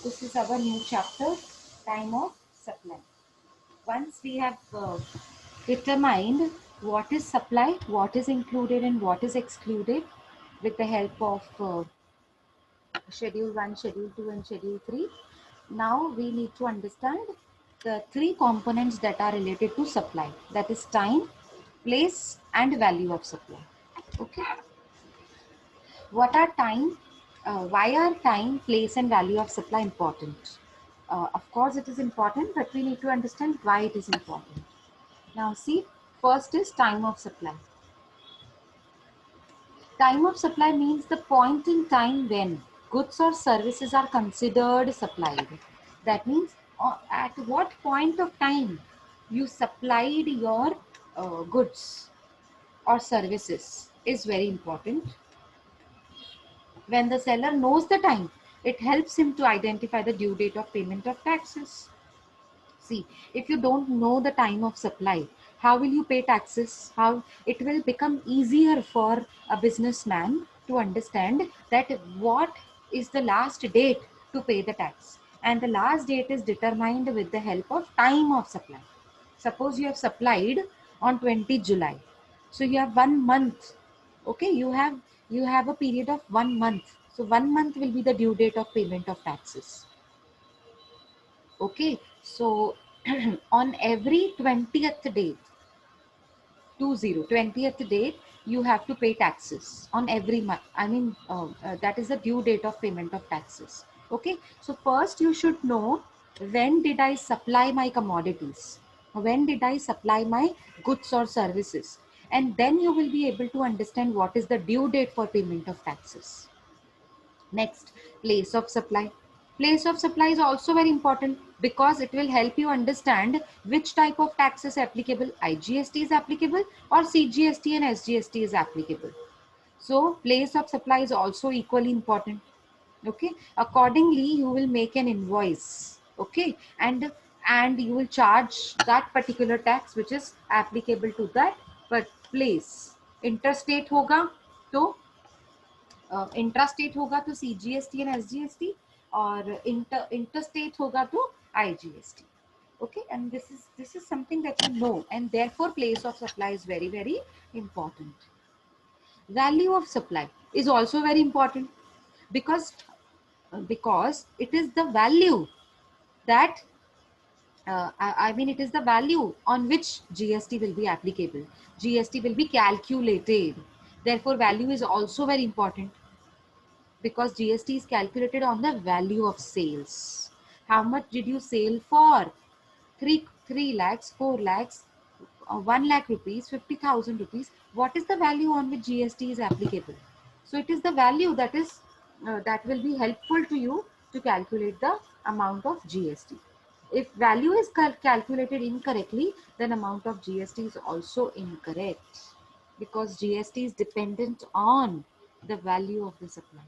This is our new chapter, time of supply. Once we have determined what is supply, what is included and what is excluded with the help of schedule 1, schedule 2 and schedule 3, now we need to understand the three components that are related to supply, that is time, place and value of supply. Okay. What are time? Why are time, place, and value of supply important? Of course, it is important, but we need to understand why it is important. Now, see, first is time of supply. Time of supply means the point in time when goods or services are considered supplied. That means at what point of time you supplied your goods or services is very important. When the seller knows the time, it helps him to identify the due date of payment of taxes. See, if you don't know the time of supply, how will you pay taxes? How it will become easier for a businessman to understand that what is the last date to pay the tax. And the last date is determined with the help of time of supply. Suppose you have supplied on 20 July. So you have 1 month. Okay, you have a period of 1 month. So 1 month will be the due date of payment of taxes. Okay, so on every 20th date, 20th date, you have to pay taxes on every month. I mean, that is the due date of payment of taxes. Okay, so first you should know, when did I supply my commodities? When did I supply my goods or services? And then you will be able to understand what is the due date for payment of taxes. Next, place of supply. Place of supply is also very important because it will help you understand which type of tax is applicable. IGST is applicable or CGST and SGST is applicable. So place of supply is also equally important. Okay. Accordingly, you will make an invoice. Okay. And you will charge that particular tax which is applicable to that but place. Interstate होगा तो intrastate होगा तो CGST and SGST और interstate होगा तो IGST. Okay, and this is something that you know, and therefore place of supply is very important. Value of supply is also very important because it is the value that I mean, it is the value on which GST will be applicable. GST will be calculated. Therefore, value is also very important because GST is calculated on the value of sales. How much did you sell for? 3 lakhs, 4 lakhs, 1 lakh rupees, 50,000 rupees. What is the value on which GST is applicable? So it is the value that will be helpful to you to calculate the amount of GST. If value is calculated incorrectly, then amount of GST is also incorrect because GST is dependent on the value of the supply.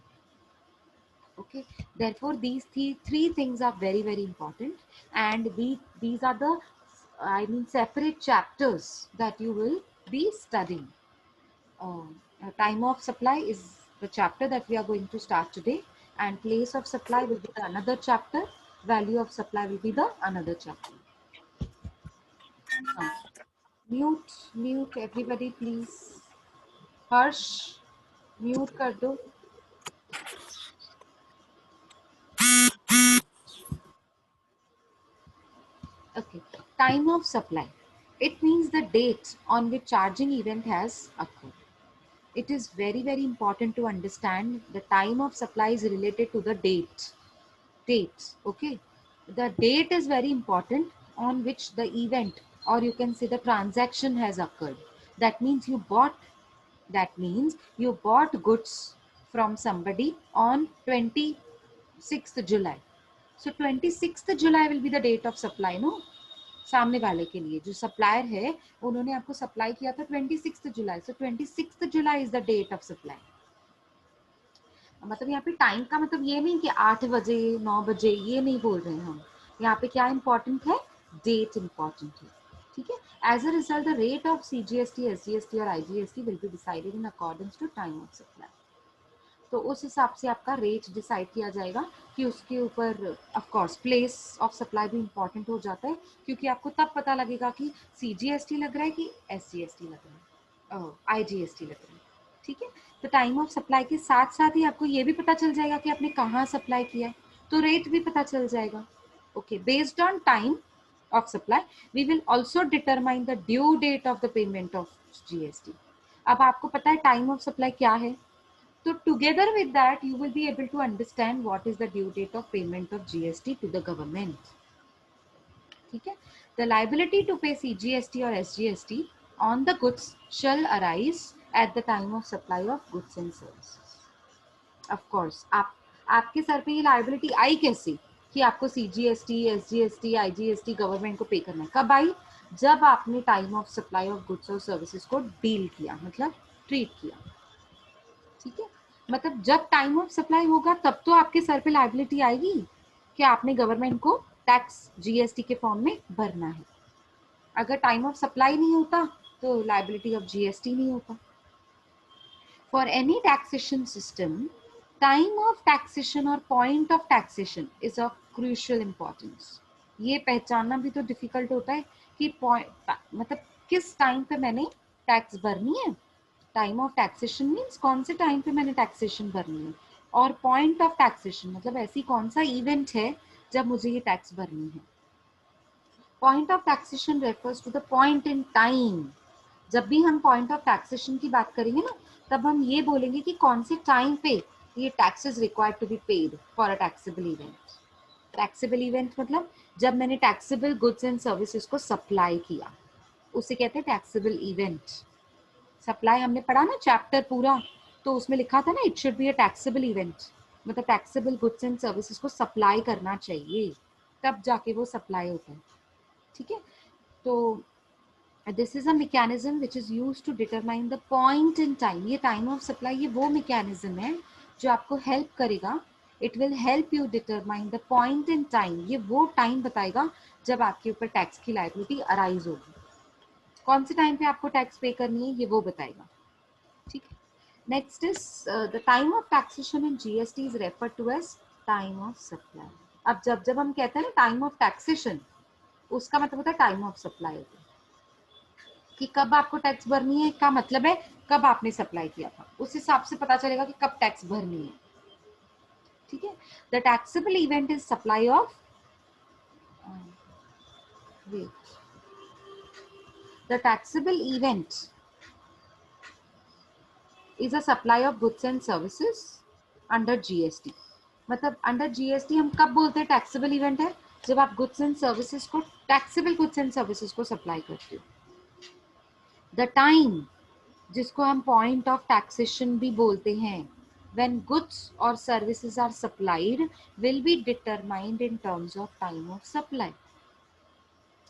Okay, therefore these three things are very important, and these are the separate chapters that you will be studying. Time of supply is the chapter that we are going to start today, and place of supply will be the another chapter. Value of supply will be the another chapter. Now, mute everybody please. Harsh, mute kar do. Okay, time of supply. It means the date on which charging event has occurred. It is very important to understand the time of supply is related to the date. Dates, okay? The date is very important on which the event, or you can say the transaction, has occurred. That means you bought goods from somebody on 26th July. So 26th July will be the date of supply, no? सामने वाले के लिए जो supplier है उन्होंने आपको supply किया था 26 जुलाई. So 26 July is the date of supply. मतलब यहाँ पे टाइम का मतलब ये नहीं कि 8 बजे 9 बजे ये नहीं बोल रहे हैं हम. यहाँ पे क्या इंपॉर्टेंट है? डेट इंपॉर्टेंट है. ठीक है. As a result the rate of CGST, SGST और IGST will be decided in accordance to time of supply. तो उस हिसाब से आपका रेट डिसाइड किया जाएगा कि उसके ऊपर of course place of supply भी इम्पॉर्टेंट हो जाता है, क्योंकि आपको तब पता लगेगा कि CGST लग रहा है कि SGST लग रहा है, IGST लग रहा है। ठीक है, तो टाइम ऑफ सप्लाई के साथ साथ ही आपको ये भी पता चल जाएगा कि आपने कहाँ सप्लाई किया है, तो रेट भी पता चल जाएगा। Okay, based on time of supply we will also determine the due date of the payment of GST। अब आपको पता है टाइम ऑफ सप्लाई क्या है, तो together with that you will be able to understand what is the due date of payment of GST to the government। ठीक है, the liability to pay CGST or SGST on the goods shall arise at the time of supply of goods and services। Of course आपके sir पे ये liability आई कैसे कि आपको CGST, SGST, IGST government को पे करना है, कब आई? जब आपने time of supply of goods और सर्विसेज को डील किया, मतलब ट्रीट किया। ठीक है, मतलब जब टाइम ऑफ सप्लाई होगा तब तो आपके सर पे लाइबिलिटी आएगी कि आपने गवर्नमेंट को टैक्स GST के फॉर्म में भरना है। अगर टाइम ऑफ सप्लाई नहीं होता तो लाइबिलिटी ऑफ GST नहीं होता। For any taxation system, time of taxation or point of taxation is of crucial importance। ये पहचानना भी तो डिफिकल्ट होता है कि पॉइंट मतलब किस टाइम पे मैंने टैक्स भरनी है। टाइम ऑफ टैक्सेशन मीन्स कौन से टाइम पे मैंने टैक्सेशन भरनी है, और पॉइंट ऑफ टैक्सेशन मतलब ऐसी कौन सा इवेंट है जब मुझे ये टैक्स भरनी है। Point of taxation refers to the point in time. जब भी हम पॉइंट ऑफ टैक्सेशन की बात करेंगे ना, तब हम ये बोलेंगे कि कौन से टाइम पे ये taxes required to be paid for a taxable event. Taxable event मतलब जब मैंने टैक्सेबल गुड्स एंड सर्विसेज को सप्लाई किया, उसे कहते हैं टैक्सेबल इवेंट। सप्लाई हमने पढ़ा ना चैप्टर पूरा, तो उसमें लिखा था ना it should be a taxable event, मतलब टैक्सेबल गुड्स एंड सर्विसेज को सप्लाई करना चाहिए, तब जाके वो सप्लाई होता है। ठीक है, तो this is a mechanism which is used to determine the point in time. ये टाइम ऑफ सप्लाई ये वो मैकेनिज्म है जो आपको हेल्प करेगा, it will help you determine the point in time. ये वो टाइम बताएगा जब आपके ऊपर टैक्स की लायबिलिटी अराइज होगी। कौन से टाइम पे आपको टैक्स पे करनी है ये वो बताएगा। ठीक है, next is the time of taxation in GST is refer to as time of supply. अब जब हम कहते हैं ना टाइम ऑफ टैक्सेशन, उसका मतलब होता है टाइम ऑफ सप्लाई होता है कि कब आपको टैक्स भरनी है, का मतलब है कब आपने सप्लाई किया था, उस हिसाब से पता चलेगा कि कब टैक्स भरनी है। ठीक है, the taxable event is supply of the taxable event is a supply of goods and services under GST। मतलब अंडर GST हम कब बोलते हैं टैक्सेबल इवेंट है, जब आप गुड्स एंड सर्विसेज को, टैक्सेबल गुड्स एंड सर्विसेज को सप्लाई करते हो। द टाइम जिसको हम पॉइंट ऑफ टैक्सेशन भी बोलते हैं, when goods or services are supplied will be determined in terms of time of supply।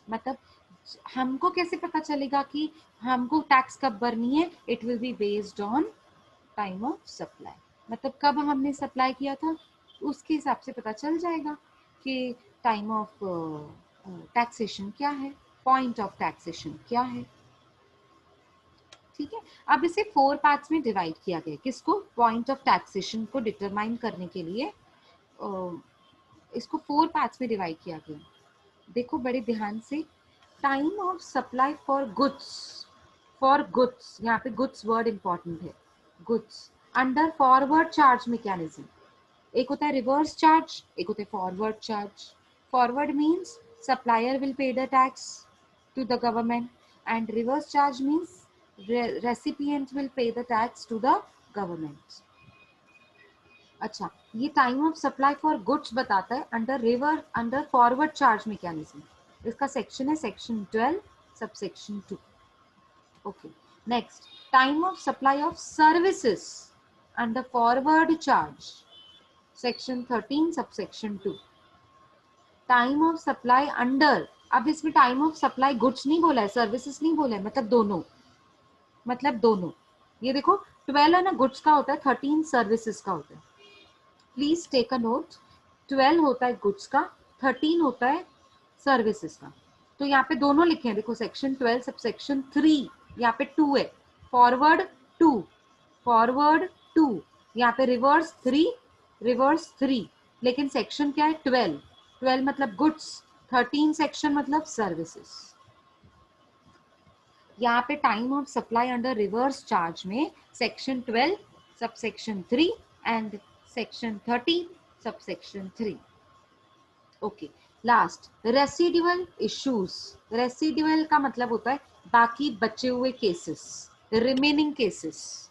मतलब हमको कैसे पता चलेगा कि हमको टैक्स कब भरनी है, it will be based on time of supply. मतलब कब हमने सप्लाई किया था उसके हिसाब से पता चल जाएगा कि टाइम ऑफ टैक्सेशन क्या है, पॉइंट ऑफ टैक्सेशन क्या है। ठीक है, अब इसे 4 पार्ट्स में डिवाइड किया गया, किसको, पॉइंट ऑफ टैक्सेशन को डिटरमाइन करने के लिए इसको 4 पार्ट्स में डिवाइड किया गया। देखो बड़े ध्यान से, time of supply for goods, यहाँ पे गुड्स वर्ड इंपॉर्टेंट है, goods under forward charge mechanism. एक होता है रिवर्स चार्ज, एक होता है forward charge. Forward means supplier will pay the tax to the government, and reverse charge means recipient will pay the tax to the government। अच्छा, ये time of supply for goods बताता है under forward charge mechanism. इसका section है section 12 subsection 2। Okay, next time of supply of services under forward charge section 13 subsection 2। Time of supply under, अब इसमें time of supply goods नहीं बोला है, services नहीं बोला है, मतलब दोनों। ये देखो 12 है ना गुड्स का होता है, 13 सर्विसेज का होता है। प्लीज टेक अ नोट, 12 होता है गुड्स का, 13 होता है सर्विसेज का। तो यहाँ पे दोनों लिखे हैं, देखो सेक्शन 12 सब सेक्शन 3, यहाँ पे 2 है, फॉरवर्ड 2, फॉरवर्ड 2, यहाँ पे रिवर्स थ्री, लेकिन सेक्शन क्या है 12, 12 मतलब गुड्स, 13 सेक्शन मतलब सर्विसेज। यहाँ पे time of supply under reverse charge में section 12 sub section 3 and section 13 sub section 3। Okay, last residual issues. Residual का मतलब होता है बाकी बचे हुए केसेस, रिमेनिंग केसेस।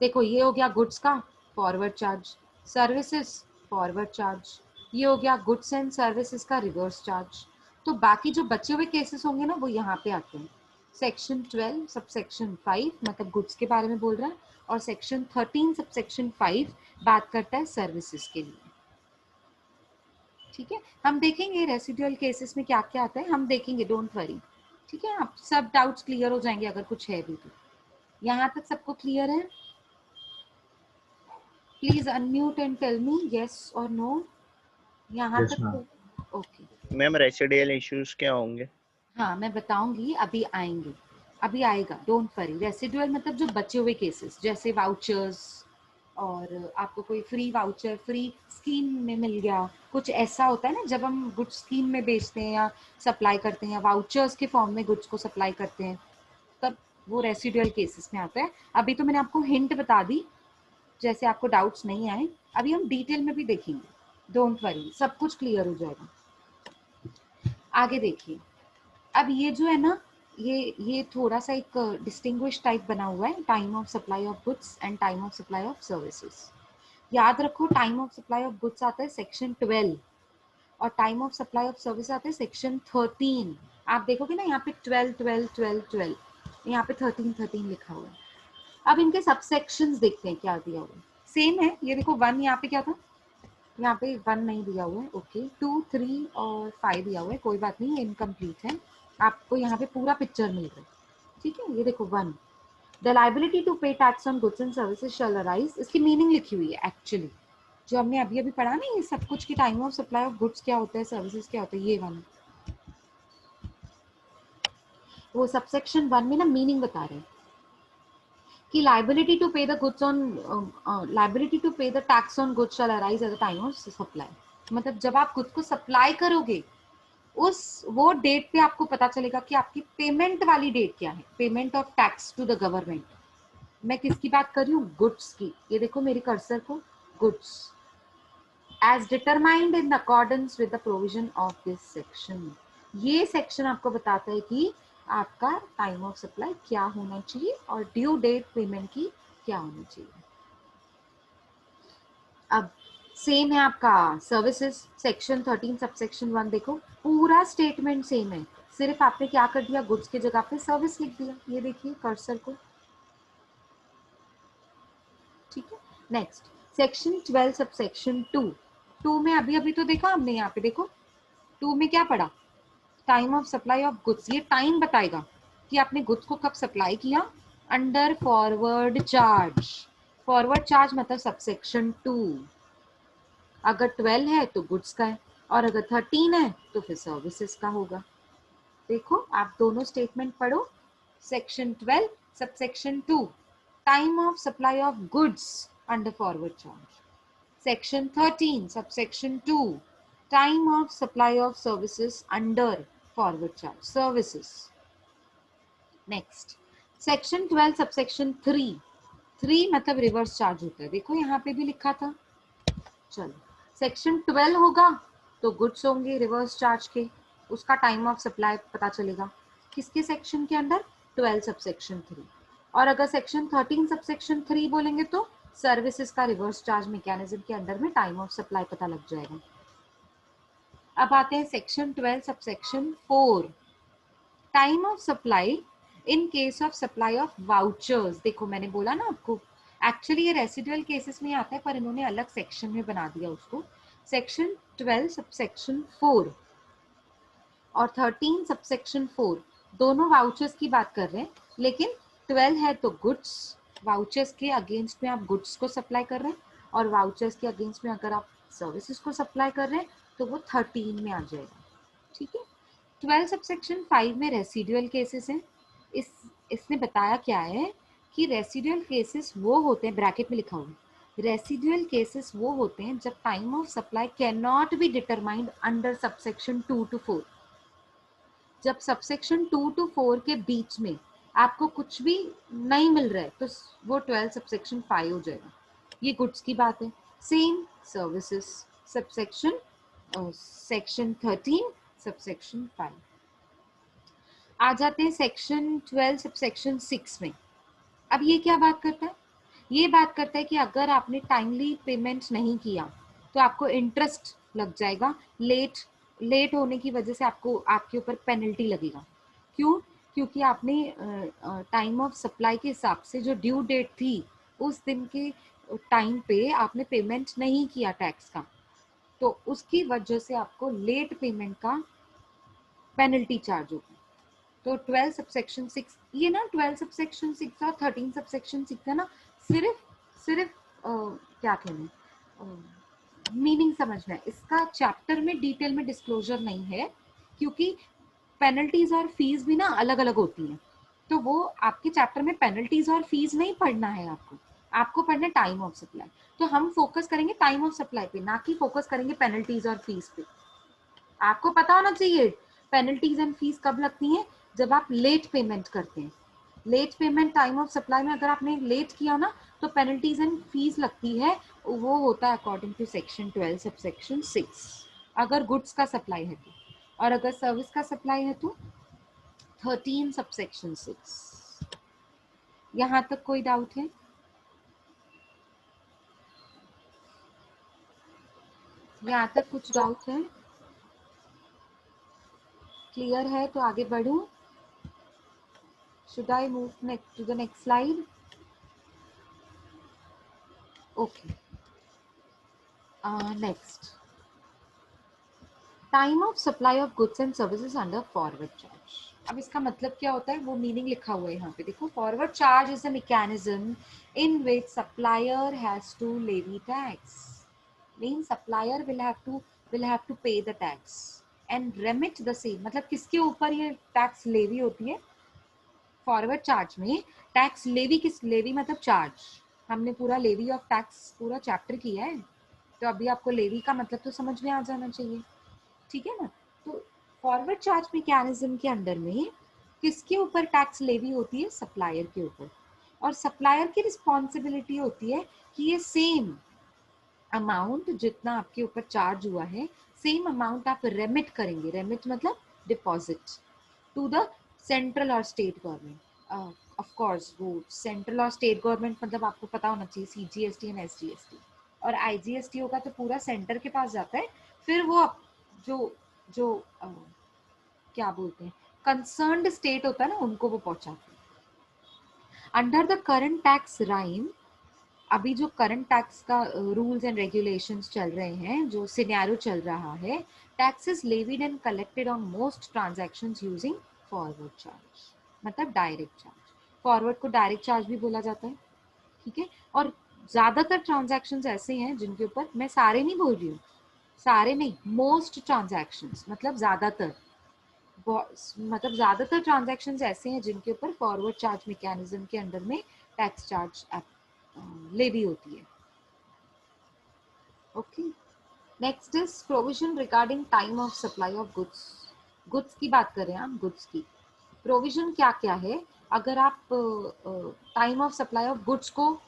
देखो ये हो गया गुड्स का forward charge, services forward charge, ये हो गया गुड्स एंड सर्विसेज का रिवर्स चार्ज। तो बाकी जो बचे हुए केसेस होंगे ना वो यहाँ पे आते हैं। सेक्शन 12 सब सेक्शन 5 मतलब गुड्स के बारे में बोल रहा है, और सेक्शन 13 सब सेक्शन 5 बात करता है सर्विसेज के लिए। ठीक है, हम देखेंगे रेसिडुअल केसेस में क्या क्या आता है, हम देखेंगे, डोंट वरी। ठीक है, आप सब डाउट्स क्लियर हो जाएंगे अगर कुछ है भी तो। यहाँ तक सबको क्लियर है? Please unmute and tell me yes और नो। यहाँ Yes, तक ma'am. तो ओके। मैम रेसिडियल इश्यूज क्या होंगे? हाँ मैं बताऊंगी, अभी आएंगे, अभी आएगा, डोंट वरी। रेसिडुअल मतलब जो बचे हुए केसेस, जैसे वाउचर्स, और आपको कोई फ्री वाउचर फ्री स्कीम में मिल गया, कुछ ऐसा होता है ना जब हम गुड्स स्कीम में बेचते हैं या सप्लाई करते हैं या वाउचर्स के फॉर्म में गुड्स को सप्लाई करते हैं, तब वो रेसिडुअल केसेस में आता है। अभी तो मैंने आपको हिंट बता दी, जैसे आपको डाउट्स नहीं आए, अभी हम डिटेल में भी देखेंगे, डोंट वरी, सब कुछ क्लियर हो जाएगा। आगे देखिए, अब ये जो है ना, ये थोड़ा सा एक डिस्टिंग्विश टाइप बना हुआ है, time of supply of goods and time of supply of services. याद रखो, time of supply of goods आता है सेक्शन 12 और time of supply of service आता है सेक्शन 13। आप देखोगे ना यहाँ पे 12 12 12 12, यहाँ पे 13 13 लिखा हुआ है। अब इनके सबसेक्शंस देखते हैं क्या दिया हुआ है। सेम है, ये देखो 1 यहाँ पे क्या था, यहाँ पे 1 नहीं दिया हुआ है, ओके 2 3 और 5 दिया हुआ है, कोई बात नहीं, इनकम्प्लीट है, आपको यहाँ पे पूरा पिक्चर मिल रहा है। ठीक है, ये देखो 1, the liability to pay tax on goods and services shall arise, इसकी मीनिंग लिखी हुई है एक्चुअली, जो हमने अभी अभी पढ़ा ना, ये सब कुछ की time of supply of goods क्या होता है, सर्विसेज क्या होता है, ये वाला वो सबसेक्शन 1 में ना मीनिंग बता रहे हैं कि liability to pay the goods on liability to pay the tax on goods shall arise at the time of supply। मतलब जब आप खुद को सप्लाई करोगे उस वो डेट पे आपको पता चलेगा कि आपकी पेमेंट वाली डेट क्या है, payment of tax to the government. मैं किसकी बात कर रही हूँ, गुड्स की। ये देखो मेरी कर्सर को, goods as determined in accordance with the provision of this section. ये सेक्शन आपको बताता है कि आपका टाइम ऑफ सप्लाई क्या होना चाहिए और ड्यू डेट पेमेंट की क्या होनी चाहिए। अब सेम है आपका सर्विसेज सेक्शन 13 सबसेक्शन 1, देखो पूरा स्टेटमेंट सेम है, सिर्फ आपने क्या कर दिया, गुड्स की जगह पे सर्विस लिख दिया। ये देखिए कर्सर को, ठीक है। नेक्स्ट सेक्शन 12 सबसेक्शन 2, 2 में अभी अभी तो देखा हमने, यहाँ पे देखो 2 में क्या पढ़ा, time of supply of goods. ये टाइम बताएगा कि आपने गुड्स को कब सप्लाई किया, under forward charge. Forward charge मतलब सबसेक्शन 2, अगर 12 है तो गुड्स का है और अगर 13 है तो फिर सर्विसेज का होगा। देखो आप दोनों स्टेटमेंट पढ़ो, section 12 subsection 2 time of supply of goods under forward charge, section 13 subsection 2 time of supply of services under forward charge, services. Next section 12 subsection 3, 3 मतलब रिवर्स चार्ज होता है, देखो यहाँ पे भी लिखा था। चलो सेक्शन 12 होगा तो गुड्स होंगे रिवर्स चार्ज के, उसका टाइम ऑफ सप्लाई पता चलेगा किसके सेक्शन के अंडर, 12 सबसेक्शन 3। और अगर सेक्शन 13 सबसेक्शन 3 बोलेंगे तो सर्विसेज का रिवर्स चार्ज मैकेनिज्म के अंडर में टाइम ऑफ सप्लाई पता लग जाएगा। अब आते हैं section 12 subsection 4, time of supply in case of supply of vouchers. देखो मैंने बोला ना आपको, एक्चुअली ये रेसिडुअल केसेस में आता है पर इन्होंने अलग सेक्शन में बना दिया उसको। सेक्शन 12 सबसेक्शन 4 और 13 सबसेक्शन 4 दोनों वाउचर्स की बात कर रहे हैं, लेकिन 12 है तो गुड्स, वाउचर्स के अगेंस्ट में आप गुड्स को सप्लाई कर रहे हैं, और वाउचर्स के अगेंस्ट में अगर आप सर्विसेज को सप्लाई कर रहे हैं तो वो 13 में आ जाएगा। ठीक है, 12 सबसेक्शन 5 में रेसिडुअल केसेस हैं। इसने बताया क्या है कि रेसिडुअल केसेस वो होते हैं, ब्रैकेट में लिखा हुआ है, रेसिडुअल केसेस वो होते हैं जब time of supply can not be determined under subsection 2 to 4। जब सबसेक्शन 2 to 4 के बीच में आपको कुछ भी नहीं मिल रहा है तो वो 12 सबसेक्शन 5 हो जाएगा। ये गुड्स की बात है। Same services subsection section 13 subsection 5। आ जाते हैं सेक्शन 12 सबसेक्शन 6 में। अब ये क्या बात करता है? ये बात करता है कि अगर आपने टाइमली पेमेंट नहीं किया तो आपको इंटरेस्ट लग जाएगा। लेट होने की वजह से आपको आपके ऊपर पेनल्टी लगेगा। क्यों? क्योंकि आपने टाइम ऑफ सप्लाई के हिसाब से जो ड्यू डेट थी उस दिन के टाइम पे आपने पेमेंट नहीं किया टैक्स का, तो उसकी वजह से आपको लेट पेमेंट का पेनल्टी चार्ज होगा। तो 12 सबसेक्शन 6, ये ना 12 सबसेक्शन 6 और 13 सबसेक्शन 6 है ना, सिर्फ क्या कहने मीनिंग समझना है। इसका चैप्टर में डिटेल में डिस्क्लोजर नहीं है क्योंकि पेनल्टीज और फीस भी ना अलग अलग होती हैं। तो वो आपके चैप्टर में पेनल्टीज और फीस नहीं पढ़ना है आपको पढ़ना है टाइम ऑफ सप्लाई। तो हम फोकस करेंगे टाइम ऑफ सप्लाई पे, ना कि फोकस करेंगे पेनल्टीज और फीस पे। आपको पता होना चाहिए पेनल्टीज एंड फीस कब लगती हैं, जब आप लेट पेमेंट करते हैं। Late payment time of supply में अगर आपने लेट किया ना तो पेनल्टीज एंड फीस लगती है। वो होता है अकॉर्डिंग टू सेक्शन 12 सबसेक्शन 6 अगर गुड्स का सप्लाई है तो, और अगर सर्विस का सप्लाई है तो 13 सबसेक्शन 6। यहां तक कोई डाउट है? यहाँ तक कुछ डाउट है? क्लियर है तो आगे बढ़ूं? Should I move next to the next slide? Okay. Next. Time of supply of goods and services under forward charge. अब इसका मतलब क्या होता है वो मीनिंग लिखा हुआ है यहाँ पे देखो। Forward charge is a mechanism in which supplier has to levy tax. Mean supplier will have to pay the tax and remit the same। मतलब किसके ऊपर ये टैक्स लेवी होती है? फॉरवर्ड चार्ज में टैक्स लेवी लेवी मतलब charge. हमने पूरा लेवी ऑफ टैक्स पूरा चैप्टर किया है, तो अभी आपको लेवी का मतलब तो समझ में आ जाना चाहिए, ठीक है ना। तो फॉरवर्ड चार्ज मैकेनिज्म के अंडर में किसके ऊपर टैक्स लेवी होती है? सप्लायर के ऊपर। और सप्लायर की रिस्पॉन्सिबिलिटी होती है कि ये सेम अमाउंट जितना आपके ऊपर चार्ज हुआ है सेम अमाउंट आप रेमिट करेंगे। रेमिट मतलब डिपॉजिट टू द सेंट्रल और स्टेट गवर्नमेंट। ऑफ कोर्स वो सेंट्रल और स्टेट गवर्नमेंट मतलब आपको पता होना चाहिए सीजीएसटी एंड एसजीएसटी। और आईजीएसटी होगा तो पूरा सेंटर के पास जाता है, फिर वो जो जो क्या बोलते हैं कंसर्न्ड स्टेट होता है ना उनको वो पहुंचाते हैं। Under the current tax rhyme, अभी जो करंट टैक्स का रूल्स एंड रेगुलेशंस चल रहे हैं, जो सिनेरियो चल रहा है, taxes levied and collected on most transactions using forward charge मतलब डायरेक्ट चार्ज। फॉरवर्ड को डायरेक्ट चार्ज भी बोला जाता है, ठीक है। और ज्यादातर ट्रांजैक्शंस ऐसे हैं जिनके ऊपर, मैं सारे नहीं बोल रही हूँ, सारे नहीं, मोस्ट ट्रांजैक्शंस मतलब ज्यादातर ट्रांजैक्शंस ऐसे हैं जिनके ऊपर फॉरवर्ड चार्ज मैकेनिज्म के अंडर में टैक्स चार्ज लेवी होती है। Okay, next is provision regarding time of supply of goods. Goods की बात कर रहे हैं हम, गुड्स की प्रोविजन क्या क्या है। अगर आप time of supply of goods को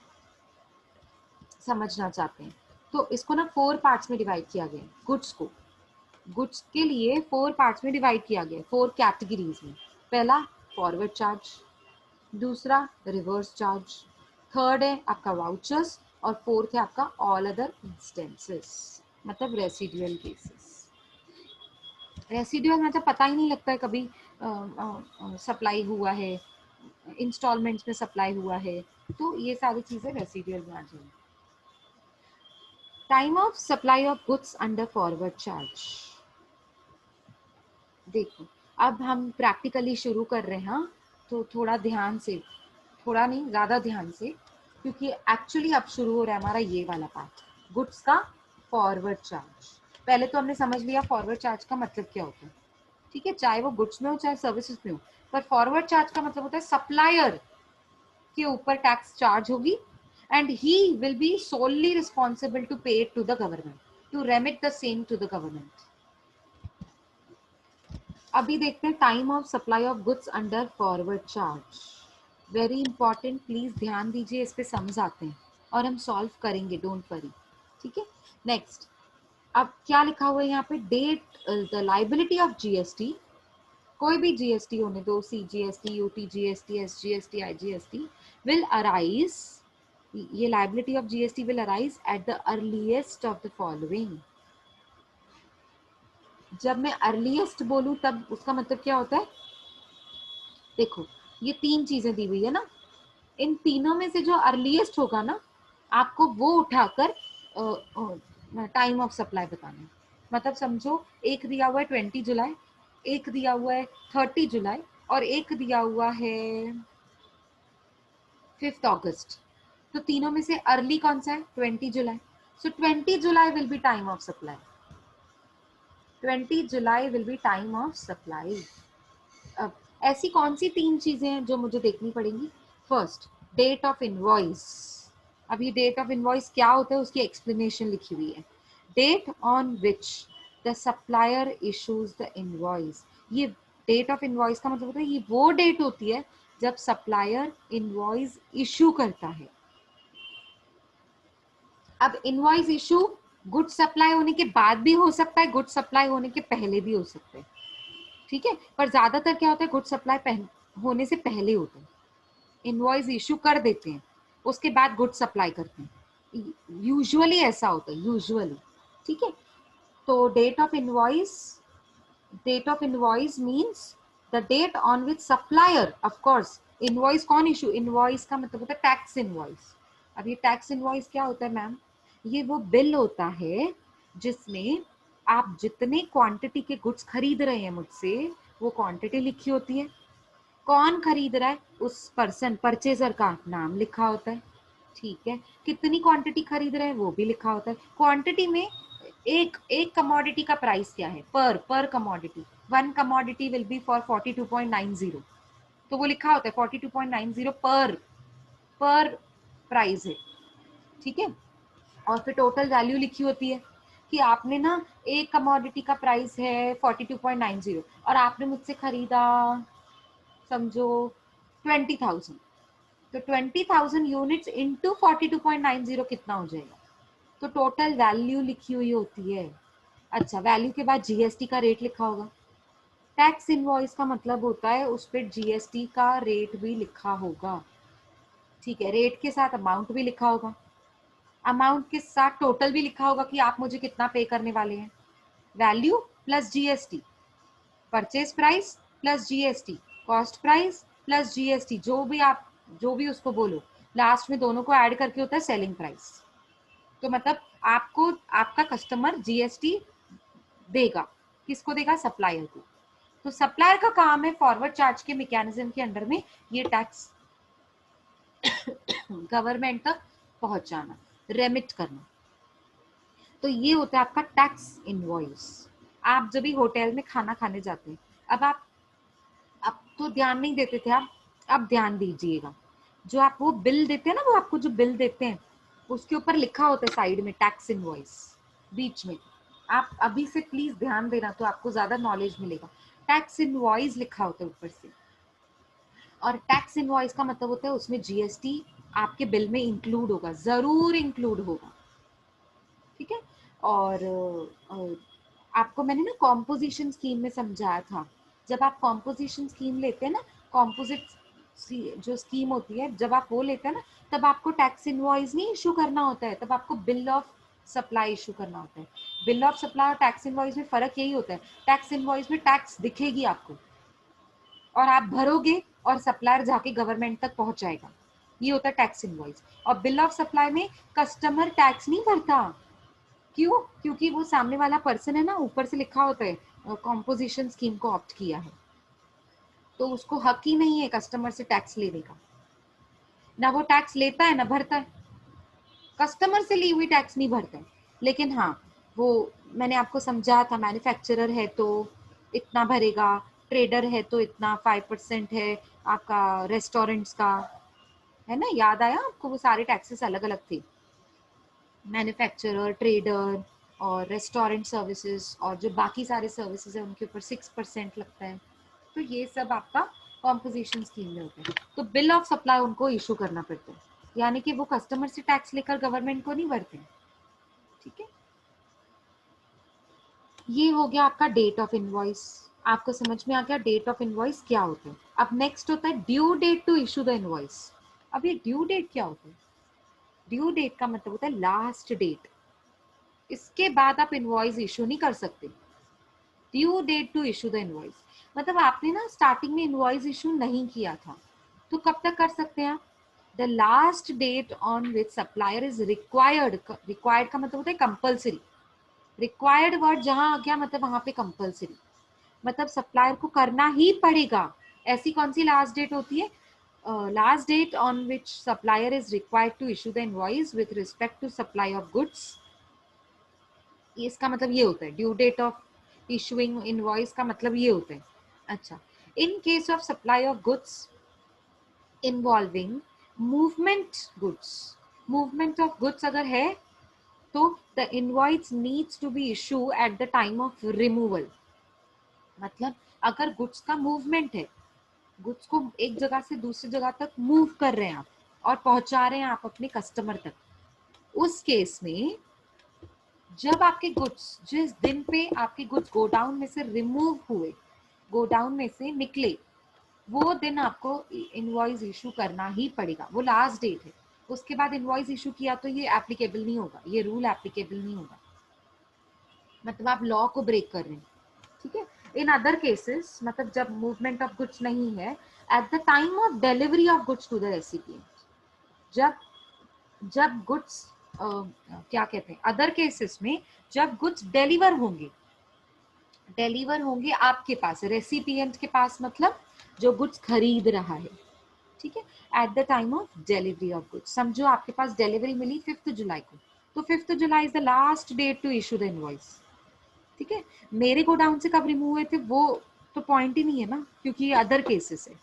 समझना चाहते हैं तो इसको ना 4 पार्ट्स में डिवाइड किया गया है। गुड्स के लिए 4 पार्ट्स में डिवाइड किया गया है, 4 कैटेगरीज में। पहला फॉरवर्ड चार्ज, दूसरा रिवर्स चार्ज, थर्ड है आपका वाउचर्स, और फोर्थ है आपका ऑल अदर इंस्टेंसेस मतलब रेसिडुअल केसेस। रेसिडुअल मतलब पता ही नहीं लगता है कभी सप्लाई हुआ है, इंस्टॉलमेंट्स में सप्लाई हुआ है, तो ये सारी चीजें रेसिडुअल में आ जाएंगी। Time of supply of goods under forward charge. देखो अब हम प्रैक्टिकली शुरू कर रहे हैं, तो थोड़ा ध्यान से, थोड़ा नहीं ज्यादा ध्यान से, क्योंकि एक्चुअली अब शुरू हो रहा है हमारा ये वाला पार्ट, गुड्स का फॉरवर्ड चार्ज। पहले तो हमने समझ लिया फॉरवर्ड चार्ज का मतलब क्या होता है, ठीक है, चाहे वो गुड्स में हो चाहे सर्विसेज में हो। पर फॉरवर्ड चार्ज का मतलब होता है सप्लायर के ऊपर टैक्स चार्ज होगी and he will be solely responsible to pay it to the government, to remit the same to the government. अभी देखते हैं time of supply of goods under forward charge. Very important, please ध्यान दीजिए, इस पे sums आते हैं और हम सॉल्व करेंगे, डोंट वरी. ठीक है, नेक्स्ट. अब क्या लिखा हुआ है यहाँ पे, that the liability of GST, कोई भी जीएसटी होने दो, CGST, UT GST, SGST, IGST, will arise, ये liability of GST will arise at the earliest of the following. जब मैं अर्लीस्ट बोलूं तब उसका मतलब क्या होता है, देखो ये तीन चीजें दी हुई है ना, इन तीनों में से जो अर्लीस्ट होगा ना, आपको वो उठाकर टाइम ऑफ सप्लाई बताना है. मतलब समझो एक दिया हुआ है 20 जुलाई, एक दिया हुआ है 30 जुलाई और एक दिया हुआ है 5 अगस्त. तो तीनों में से अर्ली कौन सा है, 20 जुलाई. सो 20 July will be time of supply. 20 July will be time of supply. अब ऐसी कौन सी तीन चीजें हैं जो मुझे देखनी पड़ेंगी. First, date of invoice. अब ये डेट ऑफ इनवॉइस क्या होता है उसकी एक्सप्लेनेशन लिखी हुई है. Date on which the supplier issues the invoice. ये डेट ऑफ इनवॉइस का मतलब होता है ये वो डेट होती है जब सप्लायर इनवॉइस इशू करता है. अब इनवॉइस इशू गुड सप्लाई होने के बाद भी हो सकता है, गुड सप्लाई होने के पहले भी हो सकता है. ठीक है, पर ज्यादातर क्या होता है, गुड सप्लाई होने से पहले होता है. इनवॉइस इशू कर देते हैं, उसके बाद गुड सप्लाई करते हैं. यूजुअली ऐसा होता है, यूजुअली. ठीक है, तो date of invoice means the date on which supplier, of course invoice कौन इशू, इनवॉइस का मतलब होता है टैक्स इनवॉइस. अब ये टैक्स इनवॉइस क्या होता है मैम, ये वो बिल होता है जिसमें आप जितने क्वांटिटी के गुड्स खरीद रहे हैं मुझसे, वो क्वांटिटी लिखी होती है, कौन खरीद रहा है उस पर्सन, परचेजर का नाम लिखा होता है. ठीक है, कितनी क्वांटिटी खरीद रहे हैं वो भी लिखा होता है. क्वांटिटी में एक कमोडिटी का प्राइस क्या है, पर commodity, one commodity will be for 42.90, तो वो लिखा होता है 42.90 पर प्राइस है. ठीक है, और फिर टोटल वैल्यू लिखी होती है कि आपने ना एक कमोडिटी का प्राइस है 42.90 और आपने मुझसे खरीदा समझो 20,000, तो 20,000 यूनिट्स इंटू 42.90 कितना हो जाएगा, तो टोटल वैल्यू लिखी हुई होती है. अच्छा, वैल्यू के बाद जीएसटी का रेट लिखा होगा. टैक्स इनवॉइस का मतलब होता है उस पर जीएसटी का रेट भी लिखा होगा. ठीक है, रेट के साथ अमाउंट भी लिखा होगा, अमाउंट के साथ टोटल भी लिखा होगा कि आप मुझे कितना पे करने वाले हैं. Value plus GST, purchase price plus GST, cost price plus GST, जो भी उसको बोलो, लास्ट में दोनों को ऐड करके होता है सेलिंग प्राइस. तो मतलब आपको आपका कस्टमर जीएसटी देगा, किसको देगा, सप्लायर को. तो सप्लायर का काम है फॉरवर्ड चार्ज के मैकेनिज्म के अंडर में ये टैक्स गवर्नमेंट तक पहुंचाना, रेमिट करना. तो ये होता है आपका टैक्स इनवॉइस. आप जब भी होटल में खाना खाने जाते हैं, अब तो ध्यान नहीं देते थे आप, अब ध्यान दीजिएगा. जो आप वो बिल देते हैं ना, वो आपको जो बिल देते हैं उसके ऊपर लिखा होता है साइड में टैक्स इनवॉइस, बीच में. आप अभी से प्लीज ध्यान देना तो आपको ज्यादा नॉलेज मिलेगा. टैक्स इनवॉइस लिखा होता है ऊपर से, और टैक्स इनवॉइस का मतलब होता है उसमें जीएसटी आपके बिल में इंक्लूड होगा, जरूर इंक्लूड होगा. ठीक है, और आपको मैंने ना कॉम्पोजिशन स्कीम में समझाया था, जब आप कॉम्पोजिशन स्कीम लेते हैं ना, कॉम्पोजिट जो स्कीम होती है, जब आप वो लेते हैं ना, तब आपको टैक्स इनवॉइस नहीं इशू करना होता है, तब आपको बिल ऑफ सप्लाई इशू करना होता है. बिल ऑफ सप्लाई और टैक्स इनवॉइस में फर्क यही होता है, टैक्स इनवॉइस में टैक्स दिखेगी आपको और आप भरोगे और सप्लायर जाके गवर्नमेंट तक पहुंचाएगा, ये होता है टैक्स इनवॉइस. और बिल ऑफ सप्लाई में कस्टमर टैक्स नहीं भरता. क्यों, क्योंकि वो सामने वाला पर्सन है ना, ऊपर से लिखा होता है कॉम्पोजिशन स्कीम को ऑप्ट किया है, तो उसको हक ही नहीं है कस्टमर से टैक्स लेने का. ना वो टैक्स लेता है ना भरता है, कस्टमर से ली हुई टैक्स नहीं भरता है. लेकिन हाँ, वो मैंने आपको समझा था, मैन्युफैक्चरर है तो इतना भरेगा, ट्रेडर है तो इतना 5% है आपका रेस्टोरेंट्स का, है ना, याद आया आपको, वो सारे टैक्सेस अलग अलग थे, मैन्युफैक्चरर, ट्रेडर और रेस्टोरेंट सर्विसेज, और जो बाकी सारे सर्विसेज है उनके ऊपर 6% लगता है। तो ये सब आपका कॉम्पोजिशन स्कीम में होता है। तो बिल ऑफ सप्लाई उनको इशू करना पड़ता है, यानी कि वो कस्टमर से टैक्स लेकर गवर्नमेंट को नहीं भरते। ठीक है, ये हो गया आपका डेट ऑफ इनवॉइस। आपको समझ में आ गया डेट ऑफ इनवॉइस क्या होता है। अब नेक्स्ट होता है due date to issue the invoice. अब ये ड्यू डेट क्या होता है? ड्यू डेट का मतलब होता है लास्ट डेट, इसके बाद आप इनवॉइस इशू नहीं कर सकते। Due date to issue the invoice मतलब आपने ना स्टार्टिंग में इनवॉइस इशू नहीं किया था, तो कब तक कर सकते हैं आप? The last date on which supplier is required. Required का मतलब होता है कंपल्सरी। रिक्वायर्ड वर्ड जहां आ गया मतलब वहां पे कंपल्सरी, मतलब सप्लायर को करना ही पड़ेगा। ऐसी कौन सी लास्ट डेट होती है? Last date on which supplier is required to issue the invoice with respect to supply of goods. इसका मतलब ये होता है due date of issuing invoice का मतलब ये होता है। अच्छा, in case of supply of goods involving movement goods, movement of goods अगर है तो the invoice needs to be issue at the time of removal. मतलब अगर गुड्स का मूवमेंट है, गुड्स को एक जगह से दूसरी जगह तक मूव कर रहे हैं आप और पहुंचा रहे हैं आप अपने कस्टमर तक, उस केस में जब आपके गुड्स, जिस दिन पे आपके गुड्स गोडाउन में से रिमूव हुए, गोडाउन में से निकले, वो दिन आपको इनवॉइस इशू करना ही पड़ेगा। वो लास्ट डेट है, उसके बाद इनवॉइस इशू किया तो ये एप्लीकेबल नहीं होगा, ये रूल एप्लीकेबल नहीं होगा, मतलब आप लॉ को ब्रेक कर रहे हैं। ठीक है, इन अदर केसेस मतलब जब मूवमेंट ऑफ गुड्स नहीं है, at the time of delivery of goods to the recipient, जब जब गुड्स क्या कहते हैं, अदर केसेस में जब गुड्स डिलीवर होंगे आपके पास, रेसिपिएंट के पास, मतलब जो गुड्स खरीद रहा है। ठीक है, at the time of delivery of goods, समझो आपके पास डिलीवरी मिली 5 जुलाई को, तो 5 July is the last date to issue the invoice. ठीक है, मेरे गोडाउन से कब रिमूव हुए थे वो तो पॉइंट ही नहीं है ना, क्योंकि ये अदर केसेस है।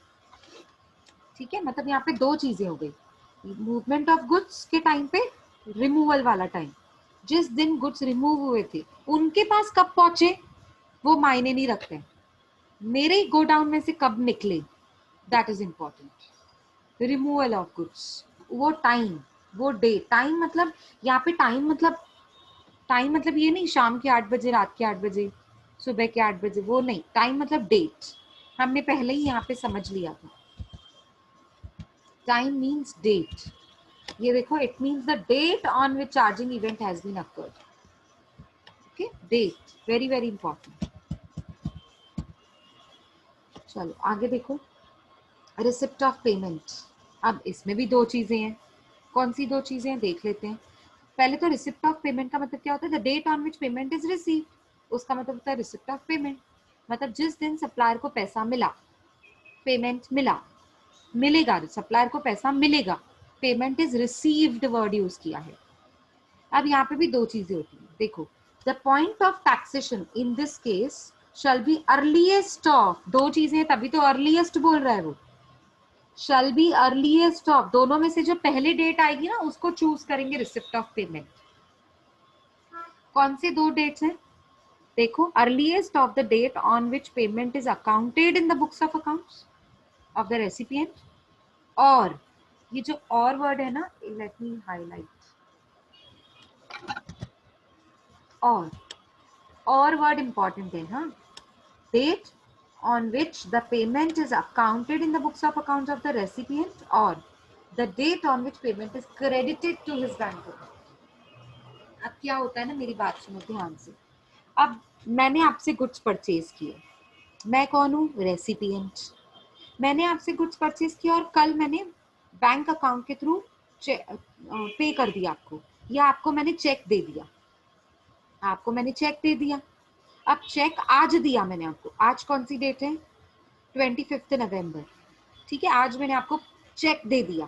ठीक है, मतलब यहाँ पे दो चीजें हो गई, मूवमेंट ऑफ गुड्स के टाइम पे, रिमूवल वाला टाइम, जिस दिन गुड्स रिमूव हुए थे उनके पास कब पहुंचे वो मायने नहीं रखते, मेरे गोडाउन में से कब निकले that is important. Removal of goods, वो टाइम, वो डे, टाइम मतलब यहाँ पे टाइम मतलब ये नहीं शाम के 8 बजे, रात के 8 बजे, सुबह के 8 बजे, वो नहीं, टाइम मतलब डेट, हमने पहले ही यहाँ पे समझ लिया था। टाइम मीन्स डेट, ये देखो, it means the date on which charging event has been occurred. Okay, date very very important. चलो आगे देखो, रिसिप्ट ऑफ पेमेंट। अब इसमें भी दो चीजें हैं, कौन सी दो चीजें हैं देख लेते हैं। पहले तो रिसिप्ट ऑफ पेमेंट का मतलब क्या होता है? The date on which payment is receive, उसका मतलब होता है रिसिप्ट ऑफ पेमेंट, मतलब जिस दिन सप्लायर को पैसा मिला, पेमेंट मिला, मिलेगा, सप्लायर को पैसा मिलेगा, payment is received word use किया है। अब यहाँ पे भी दो चीजें होती हैं, देखो, the point of taxation in this case shall be earliest of, दो चीजें तभी तो अर्लीएस्ट बोल रहा है वो, शैल बी अर्लीएस्ट ऑफ, दोनों में से जो पहले डेट आएगी ना उसको चूज करेंगे रिसिप्ट ऑफ पेमेंट। कौन से दो डेट्स हैं? देखो, earliest of the date on which payment is accounted in the books of accounts of the recipient, और ये जो और वर्ड है ना, let me highlight, or word important है, हाँ, date on which the payment is accounted in the books of accounts of the recipient, or the date on which payment is credited to his bank account। अब क्या होता है ना, मेरी बात सुनो ध्यान से। अब मैंने आपसे गुड्स परचेज किए, मैं कौन हूँ? रेसिपिएंट। मैंने आपसे गुड्स परचेज किया और कल मैंने बैंक अकाउंट के थ्रू पे कर दिया आपको, या आपको मैंने चेक दे दिया, आपको मैंने चेक दे दिया। अब चेक आज दिया मैंने आपको, आज कौन सी डेट है? 25 नवंबर। ठीक है, आज मैंने आपको चेक दे दिया,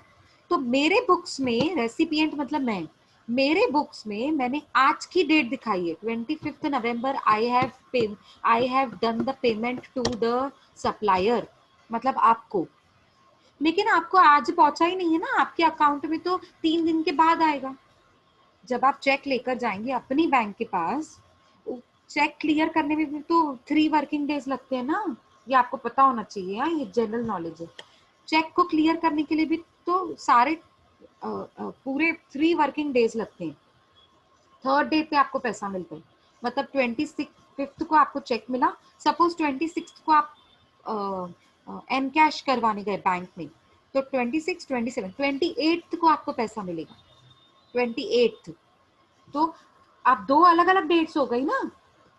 तो मेरे बुक्स में रेसिपिएंट मतलब मैं, मेरे बुक्स में मैंने आज की डेट दिखाई है 25 नवंबर, I have done the payment to the supplier, मतलब आपको। लेकिन आपको आज पहुंचा ही नहीं है ना, आपके अकाउंट में तो 3 दिन के बाद आएगा। जब आप चेक लेकर जाएंगे अपनी बैंक के पास, चेक क्लियर करने में भी तो 3 वर्किंग डेज लगते हैं ना, ये आपको पता होना चाहिए। हाँ, ये जनरल नॉलेज है। चेक को क्लियर करने के लिए भी तो सारे पूरे 3 वर्किंग डेज लगते हैं। 3rd डे पे आपको पैसा मिलता है, मतलब 25th को आपको चेक मिला, सपोज 26th को आप एन कैश करवाने गए बैंक में, तो 26, 27, 28th को आपको पैसा मिलेगा। 28th, तो आप 2 अलग अलग डेट्स हो गई ना।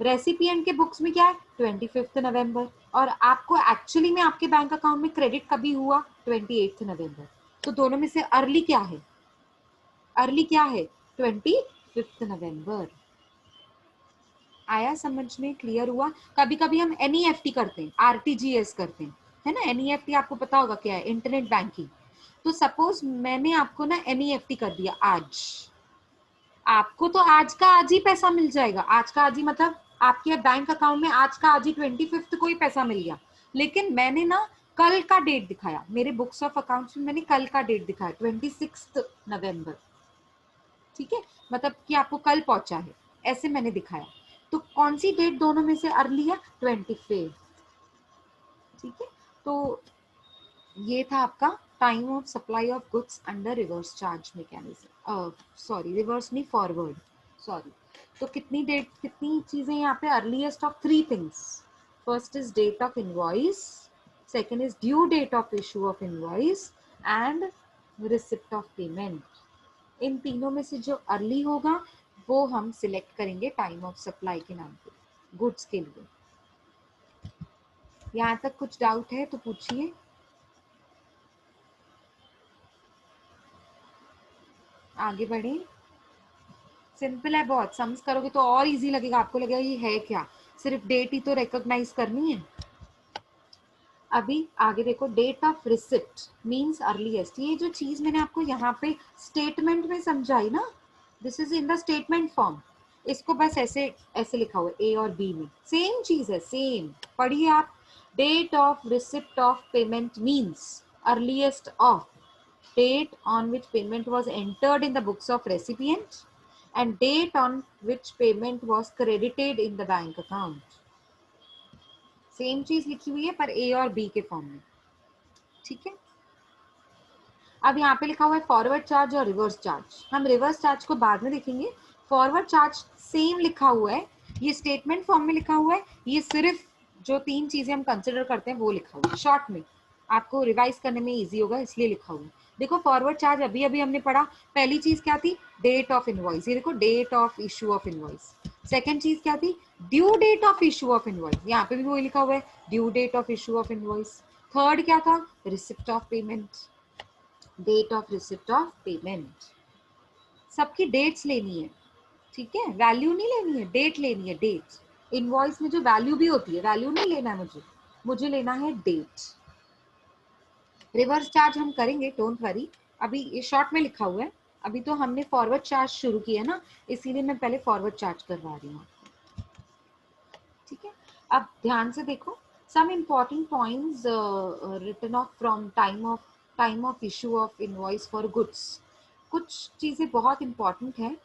रेसिपिएंट के बुक्स में क्या है 25 नवंबर, और आपको एक्चुअली में आपके बैंक अकाउंट में क्रेडिट कभी हुआ 28 नवंबर। तो दोनों में से अर्ली क्या है? अर्ली क्या है? 25 नवंबर। आया समझ में? क्लियर हुआ? कभी कभी हम एनईएफटी करते हैं, आरटीजीएस करते हैं, है ना। एनईएफटी आपको पता होगा क्या है, इंटरनेट बैंकिंग। तो सपोज मैंने आपको ना एनईएफटी कर दिया आज, आपको तो आज का आज ही पैसा मिल जाएगा। आज का आज ही मतलब आपके बैंक अकाउंट में आज का आज ही 25 को ही पैसा मिल गया। लेकिन मैंने ना कल का डेट दिखाया, मेरे बुक्स ऑफ अकाउंट्स में मैंने कल का डेट दिखाया 26 नवंबर, ठीक है, मतलब कि आपको कल पहुंचा है, ऐसे मैंने दिखाया। तो कौन सी डेट दोनों में से अर्ली है? 25, ठीक है। तो ये था आपका time of supply of goods under reverse charge mechanism, sorry reverse नहीं, फॉरवर्ड, सॉरी। तो कितनी डेट, कितनी चीजें यहाँ पे? Earliest of 3 things. First is date of invoice, second is due date of issue of invoice, and receipt of payment. इन तीनों में से जो अर्ली होगा वो हम सिलेक्ट करेंगे टाइम ऑफ सप्लाई के नाम पे गुड्स के लिए। यहाँ तक कुछ डाउट है तो पूछिए। आगे बढ़े। सिंपल है बहुत, समझ करोगे तो और इजी लगेगा, आपको लगेगा ये है क्या, सिर्फ डेट ही तो रिकॉग्नाइज करनी है। अभी आगे देखो, date of receipt means earliest. ये जो चीज मैंने आपको यहाँ पे स्टेटमेंट में समझाई ना, this is in the statement form. इसको बस ऐसे ऐसे लिखा हुआ है, ए और बी में सेम चीज है, सेम। पढ़िए आप। Date of receipt of payment means earliest of date on which payment was entered in the books of recipient and date on which payment was credited in the bank account. Same चीज लिखी हुई है पर ए और B के form में, ठीक है। अब यहाँ पे लिखा हुआ है फॉरवर्ड चार्ज और रिवर्स चार्ज। हम रिवर्स चार्ज को बाद में देखेंगे, फॉरवर्ड चार्ज सेम लिखा हुआ है, ये स्टेटमेंट फॉर्म में लिखा हुआ है। ये सिर्फ जो 3 चीजें हम कंसिडर करते हैं वो लिखा हुआ है शॉर्ट में, आपको रिवाइज करने में इजी होगा इसलिए लिखा हुआ है। देखो फॉरवर्ड चार्ज अभी अभी हमने पढ़ा, पहली चीज क्या थी? Date of invoice. ये देखो date of issue of invoice. Second चीज क्या थी? Due date of issue of invoice, यहाँ पे भी वही लिखा हुआ है, due date of issue of invoice. Third क्या था? Receipt of payment, date of receipt of payment. सबकी डेट्स लेनी है, ठीक है, वैल्यू नहीं लेनी है, डेट लेनी है, डेट। इनवॉइस में जो वैल्यू भी होती है, वैल्यू नहीं लेना है मुझे, मुझे लेना है डेट। रिवर्स चार्ज हम करेंगे, डोंट वरी, अभी ये शॉर्ट में लिखा हुआ है। अभी तो हमने फॉरवर्ड चार्ज शुरू किया ना, इसीलिए मैं पहले फॉरवर्ड चार्ज करवा रही हूँ, ठीक है। अब ध्यान से देखो, some important points written off from time of issue of invoice for goods। कुछ चीजें बहुत इंपॉर्टेंट है